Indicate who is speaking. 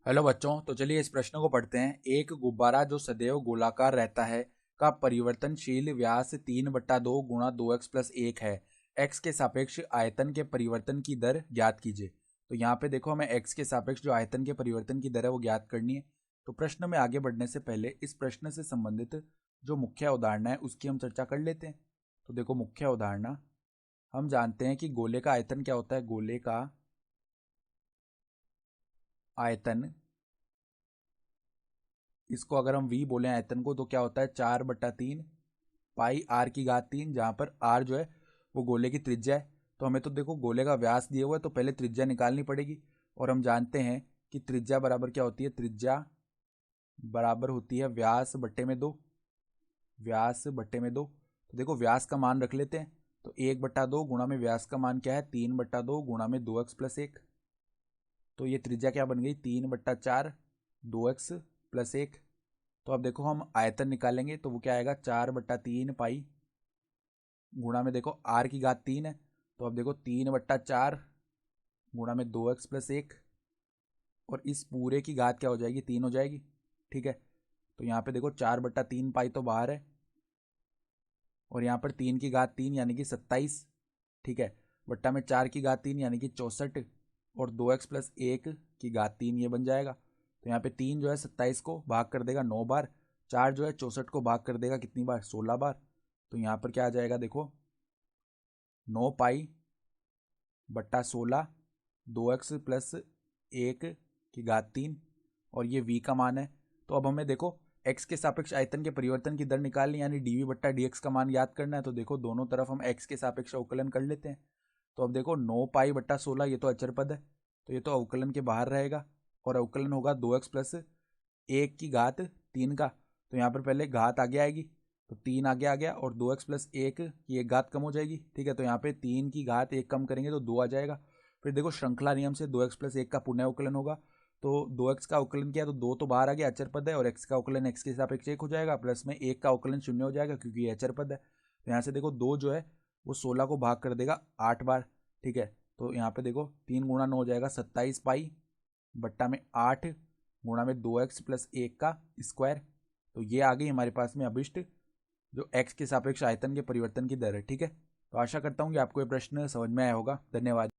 Speaker 1: Hello बच्चों, तो चलिए इस प्रश्न को पढ़ते हैं। एक गुब्बारा जो सदैव गोलाकार रहता है का परिवर्तनशील व्यास 3/2 गुणा 2x+1 है। x के सापेक्ष आयतन के परिवर्तन की दर ज्ञात कीजिए। तो यहाँ पे देखो, हमें x के सापेक्ष जो आयतन के परिवर्तन की दर है वो ज्ञात करनी है। तो प्रश्न में आगे बढ़ने से पहले इस प्रश्न से संबंधित जो मुख्य अवधारणा है उसकी हम चर्चा कर लेते हैं। तो देखो, मुख्य अवधारणा हम जानते हैं कि गोले का आयतन क्या होता है। गोले का आयतन, इसको अगर हम v बोले आयतन को, तो क्या होता है 4/3 पाई r की घात 3, जहाँ पर r जो है वो गोले की त्रिज्या है। तो हमें तो देखो गोले का व्यास दिया हुआ है, तो पहले त्रिज्या निकालनी पड़ेगी। और हम जानते हैं कि त्रिज्या बराबर क्या होती है। त्रिज्या बराबर होती है व्यास बट्टे में 2। व्यास बट्टे में 2। तो देखो व्यास का मान रख लेते हैं। तो 1/2 गुणा में व्यास का मान क्या है 3/2 गुणा में 2x+1। तो ये त्रिज्या क्या बन गई 3/4 2x+1। तो अब देखो हम आयतन निकालेंगे, तो वो क्या आएगा 4/3 पाई गुणा में देखो r की घात 3 है। तो अब देखो 3/4 गुणा में 2x+1, और इस पूरे की घात क्या हो जाएगी 3 हो जाएगी। ठीक है, तो यहाँ पे देखो 4/3 पाई तो बाहर है, और यहाँ पर 3 की घात 3 यानी कि 27। ठीक है, बट्टा में 4 की घात 3 यानी कि 64, और 2x+1 की घात 3 ये बन जाएगा। तो यहाँ पे 3 जो है 27 को भाग कर देगा 9 बार, 4 जो है 64 को भाग कर देगा कितनी बार 16 बार। तो यहाँ पर क्या आ जाएगा देखो 9 पाई/16 2x+1 की घात 3, और ये v का मान है। तो अब हमें देखो x के सापेक्ष आयतन के परिवर्तन की दर निकालनी, यानी dv/dx का मान याद करना है। तो देखो दोनों तरफ हम x के सापेक्ष अवकलन कर लेते हैं। तो अब देखो 9 पाई/16 ये तो अचर पद है, तो ये तो अवकलन के बाहर रहेगा, और अवकलन होगा 2x+1 की घात 3 का। तो यहाँ पर पहले घात आगे आएगी, तो 3 आगे आ गया, और 2x+1 की एक घात कम हो जाएगी। ठीक है, तो यहाँ पे 3 की घात 1 कम करेंगे तो 2 आ जाएगा। फिर देखो श्रृंखला नियम से 2x+1 का पुनः अवकलन होगा। तो 2x का अवकलन किया तो 2 तो बाहर आ गया, अचर पद है, और x का अवकलन x के सापेक्ष 1 हो जाएगा, प्लस में 1 का अवकलन 0 हो जाएगा क्योंकि ये अचर पद है। तो यहाँ से देखो 2 जो है वो 16 को भाग कर देगा 8 बार। ठीक है, तो यहाँ पे देखो 3 गुणा 9 हो जाएगा 27 पाई बट्टा में 8 गुणा में 2x+1 का स्क्वायर। तो ये आ गई हमारे पास में अभिष्ट जो x के सापेक्ष आयतन के परिवर्तन की दर है। ठीक है, तो आशा करता हूँ कि आपको ये प्रश्न समझ में आया होगा। धन्यवाद।